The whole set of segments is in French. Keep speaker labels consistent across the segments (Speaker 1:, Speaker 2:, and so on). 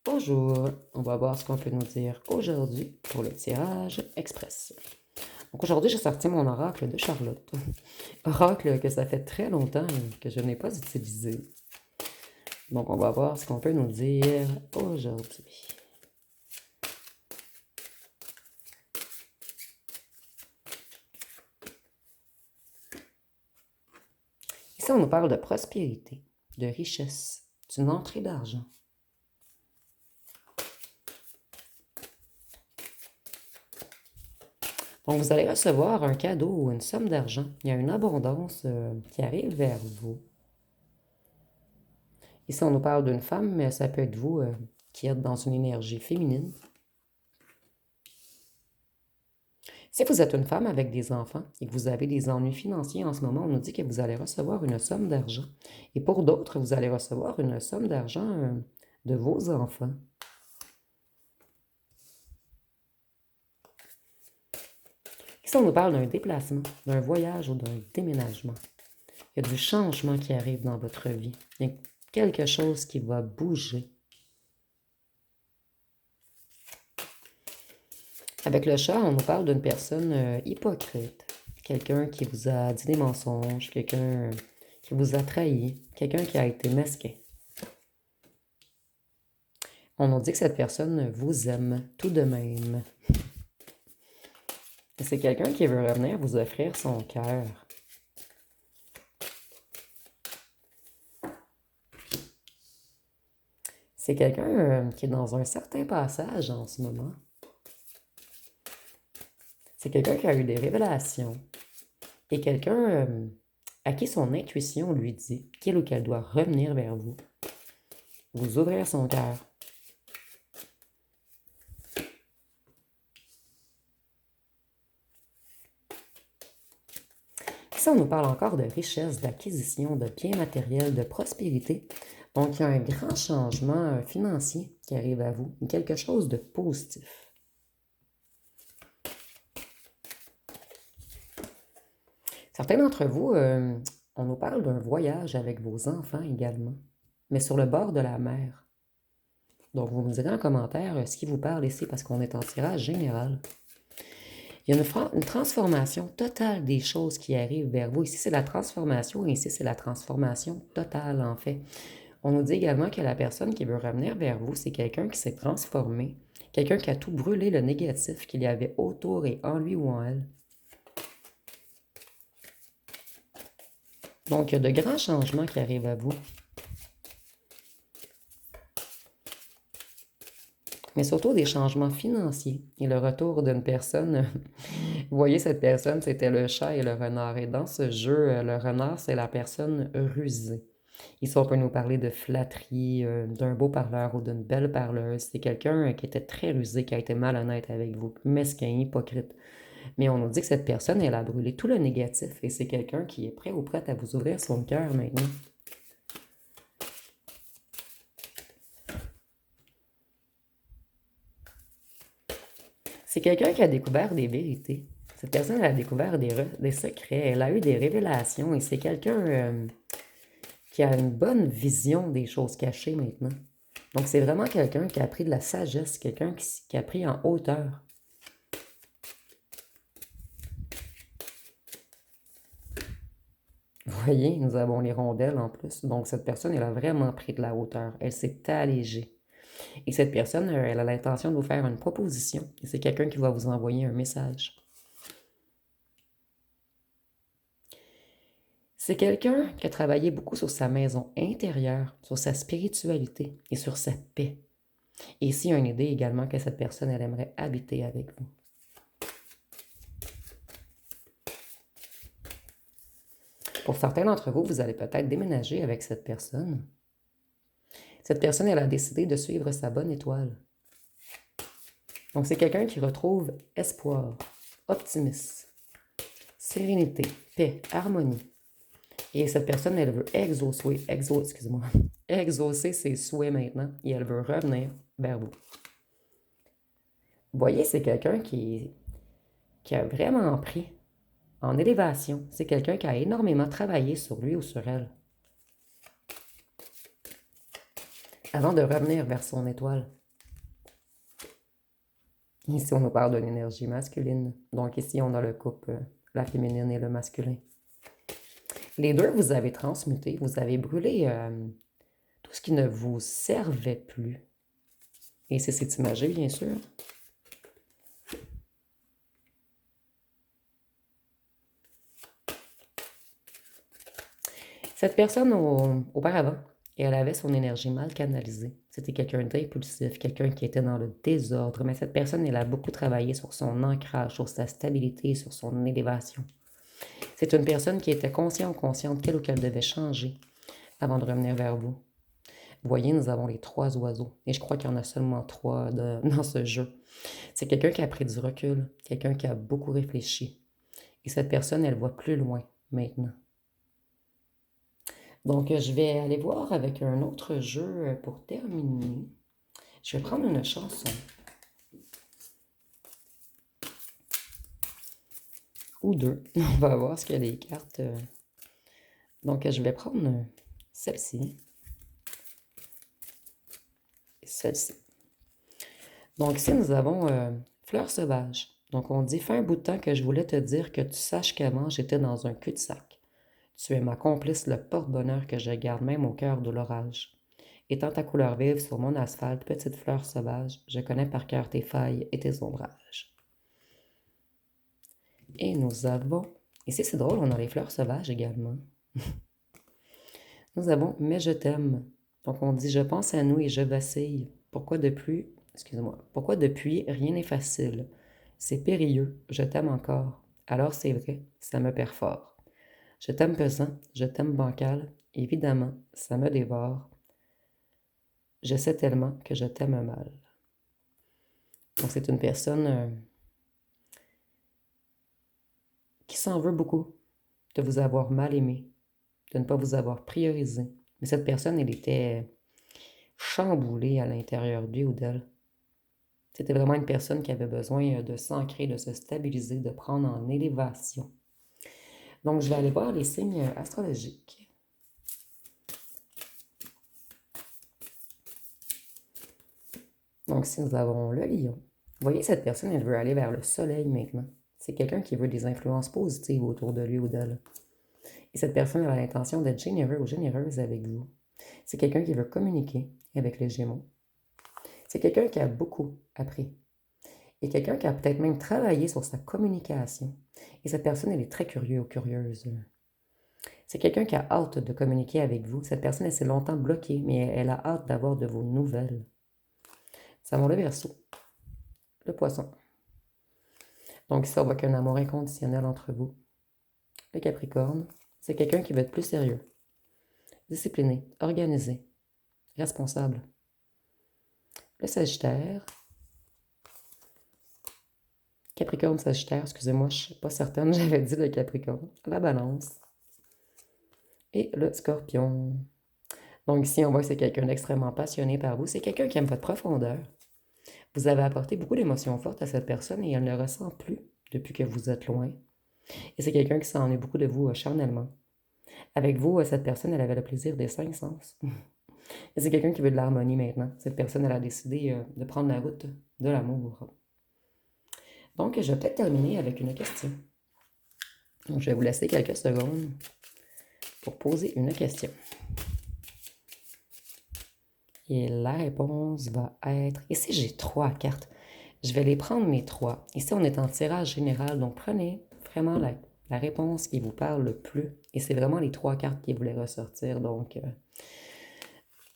Speaker 1: Bonjour, on va voir ce qu'on peut nous dire aujourd'hui pour le tirage express. Donc aujourd'hui, j'ai sorti mon oracle de Charlotte. Oracle que ça fait très longtemps que je n'ai pas utilisé. Donc on va voir ce qu'on peut nous dire aujourd'hui. Ici, on nous parle de prospérité, de richesse, d'une entrée d'argent. Donc, vous allez recevoir un cadeau ou une somme d'argent. Il y a une abondance qui arrive vers vous. Ici, on nous parle d'une femme, mais ça peut être vous qui êtes dans une énergie féminine. Si vous êtes une femme avec des enfants et que vous avez des ennuis financiers en ce moment, on nous dit que vous allez recevoir une somme d'argent. Et pour d'autres, vous allez recevoir une somme d'argent de vos enfants. Ici, on nous parle d'un déplacement, d'un voyage ou d'un déménagement. Il y a du changement qui arrive dans votre vie. Il y a quelque chose qui va bouger. Avec le chat, on nous parle d'une personne hypocrite. Quelqu'un qui vous a dit des mensonges, quelqu'un qui vous a trahi, quelqu'un qui a été mesquin. On nous dit que cette personne vous aime tout de même. C'est quelqu'un qui veut revenir vous offrir son cœur. C'est quelqu'un qui est dans un certain passage en ce moment. C'est quelqu'un qui a eu des révélations. Et quelqu'un à qui son intuition lui dit qu'il ou qu'elle doit revenir vers vous. Vous ouvrir son cœur. Ici, on nous parle encore de richesse, d'acquisition, de biens matériels, de prospérité. Donc, il y a un grand changement financier qui arrive à vous, quelque chose de positif. Certains d'entre vous, on nous parle d'un voyage avec vos enfants également, mais sur le bord de la mer. Donc, vous me direz en commentaire ce qui vous parle ici, parce qu'on est en tirage général. Il y a une transformation totale des choses qui arrivent vers vous. Ici, c'est la transformation, et ici, c'est la transformation totale, en fait. On nous dit également que la personne qui veut revenir vers vous, c'est quelqu'un qui s'est transformé, quelqu'un qui a tout brûlé le négatif qu'il y avait autour et en lui ou en elle. Donc, il y a de grands changements qui arrivent à vous. Mais surtout des changements financiers et le retour d'une personne. Vous voyez, cette personne, c'était le chat et le renard. Et dans ce jeu, le renard, c'est la personne rusée. Ici, on peut nous parler de flatterie, d'un beau parleur ou d'une belle parleuse. C'est quelqu'un qui était très rusé, qui a été malhonnête avec vous, mesquin, hypocrite. Mais on nous dit que cette personne, elle a brûlé tout le négatif. Et c'est quelqu'un qui est prêt ou prête à vous ouvrir son cœur maintenant. C'est quelqu'un qui a découvert des vérités. Cette personne elle a découvert des secrets. Elle a eu des révélations. Et c'est quelqu'un qui a une bonne vision des choses cachées maintenant. Donc, c'est vraiment quelqu'un qui a pris de la sagesse, quelqu'un qui a pris en hauteur. Vous voyez, nous avons les rondelles en plus. Donc, cette personne, elle a vraiment pris de la hauteur. Elle s'est allégée. Et cette personne, elle a l'intention de vous faire une proposition. Et c'est quelqu'un qui va vous envoyer un message. C'est quelqu'un qui a travaillé beaucoup sur sa maison intérieure, sur sa spiritualité et sur sa paix. Et ici, il y a une idée également que cette personne, elle aimerait habiter avec vous. Pour certains d'entre vous, vous allez peut-être déménager avec cette personne. Cette personne, elle a décidé de suivre sa bonne étoile. Donc, c'est quelqu'un qui retrouve espoir, optimisme, sérénité, paix, harmonie. Et cette personne, elle veut exaucer ses souhaits maintenant et elle veut revenir vers vous. Vous voyez, c'est quelqu'un qui a vraiment pris en élévation. C'est quelqu'un qui a énormément travaillé sur lui ou sur elle. Avant de revenir vers son étoile, ici on nous parle d'une énergie masculine. Donc ici on a le couple, la féminine et le masculin. Les deux, vous avez transmuté, vous avez brûlé tout ce qui ne vous servait plus. Et c'est imagé, bien sûr. Cette personne, auparavant, elle avait son énergie mal canalisée. C'était quelqu'un d'impulsif, quelqu'un qui était dans le désordre. Mais cette personne, elle a beaucoup travaillé sur son ancrage, sur sa stabilité, sur son élévation. C'est une personne qui était consciente ou consciente qu'elle ou qu'elle devait changer avant de revenir vers vous. Vous voyez, nous avons les 3 oiseaux. Et je crois qu'il y en a seulement 3 dans ce jeu. C'est quelqu'un qui a pris du recul, quelqu'un qui a beaucoup réfléchi. Et cette personne, elle voit plus loin maintenant. Donc, je vais aller voir avec un autre jeu pour terminer. Je vais prendre une chanson. Ou deux. On va voir ce qu'il y a les cartes. Donc, je vais prendre celle-ci. Et celle-ci. Donc, ici, nous avons Fleur sauvage. Donc, on dit, fait un bout de temps que je voulais te dire que tu saches qu'avant, j'étais dans un cul-de-sac. Tu es ma complice, le porte-bonheur que je garde même au cœur de l'orage. Étant ta couleur vive sur mon asphalte, petite fleur sauvage, je connais par cœur tes failles et tes ombrages. Et nous avons... Ici, c'est drôle, on a les fleurs sauvages également. Nous avons Mais je t'aime. Donc, on dit Je pense à nous et je vacille. Pourquoi depuis... Excusez-moi. Pourquoi depuis, rien n'est facile. C'est périlleux. Je t'aime encore. Alors, c'est vrai, ça me perd fort. Je t'aime pesant, je t'aime bancal. Évidemment, ça me dévore. Je sais tellement que je t'aime mal. Donc, c'est une personne qui s'en veut beaucoup de vous avoir mal aimé, de ne pas vous avoir priorisé. Mais cette personne, elle était chamboulée à l'intérieur de lui ou d'elle. C'était vraiment une personne qui avait besoin de s'ancrer, de se stabiliser, de prendre en élévation. Donc, je vais aller voir les signes astrologiques. Donc, si nous avons le lion, vous voyez, cette personne, elle veut aller vers le soleil maintenant. C'est quelqu'un qui veut des influences positives autour de lui ou d'elle. Et cette personne a l'intention d'être généreux ou généreuse avec vous. C'est quelqu'un qui veut communiquer avec les Gémeaux. C'est quelqu'un qui a beaucoup appris. Et quelqu'un qui a peut-être même travaillé sur sa communication. Et cette personne, elle est très curieuse ou curieuse. C'est quelqu'un qui a hâte de communiquer avec vous. Cette personne, elle s'est longtemps bloquée, mais elle a hâte d'avoir de vos nouvelles. Ça va le Verseau. Le Poisson. Donc ça va qu'un amour inconditionnel entre vous. Le Capricorne, c'est quelqu'un qui veut être plus sérieux, discipliné, organisé, responsable. Le Sagittaire, Capricorne, Sagittaire, excusez-moi, je ne suis pas certaine, j'avais dit le Capricorne. La Balance et le Scorpion. Donc ici, on voit que c'est quelqu'un d'extrêmement passionné par vous. C'est quelqu'un qui aime votre profondeur. Vous avez apporté beaucoup d'émotions fortes à cette personne et elle ne le ressent plus depuis que vous êtes loin. Et c'est quelqu'un qui s'en est beaucoup de vous charnellement. Avec vous, cette personne, elle avait le plaisir des 5 sens. Et c'est quelqu'un qui veut de l'harmonie maintenant. Cette personne, elle a décidé de prendre la route de l'amour. Donc, je vais peut-être terminer avec une question. Donc, je vais vous laisser quelques secondes pour poser une question. Et la réponse va être... Ici, j'ai 3 cartes. Je vais les prendre, mes 3. Ici, on est en tirage général, donc prenez vraiment la réponse qui vous parle le plus. Et c'est vraiment les 3 cartes qui voulaient ressortir. Donc,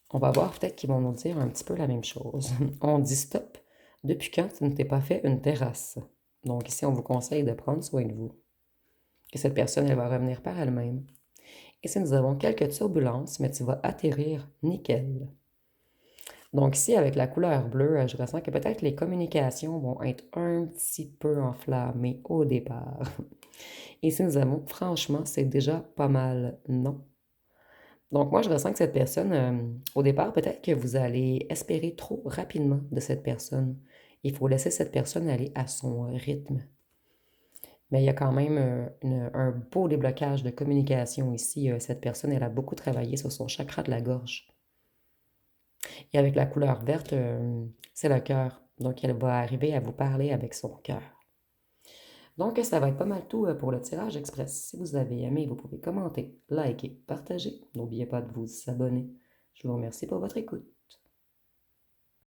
Speaker 1: on va voir peut-être qu'ils vont nous dire un petit peu la même chose. On dit stop. Depuis quand tu ne t'es pas fait une terrasse? Donc ici, on vous conseille de prendre soin de vous. Et cette personne, elle va revenir par elle-même. Ici, nous avons quelques turbulences, mais tu vas atterrir nickel. Donc ici, avec la couleur bleue, je ressens que peut-être les communications vont être un petit peu enflammées au départ. Ici, nous avons, franchement, c'est déjà pas mal non. Donc moi, je ressens que cette personne, au départ, peut-être que vous allez espérer trop rapidement de cette personne. Il faut laisser cette personne aller à son rythme. Mais il y a quand même un beau déblocage de communication ici. Cette personne, elle a beaucoup travaillé sur son chakra de la gorge. Et avec la couleur verte, c'est le cœur. Donc, elle va arriver à vous parler avec son cœur. Donc, ça va être pas mal tout pour le tirage express. Si vous avez aimé, vous pouvez commenter, liker, partager. N'oubliez pas de vous abonner. Je vous remercie pour votre écoute.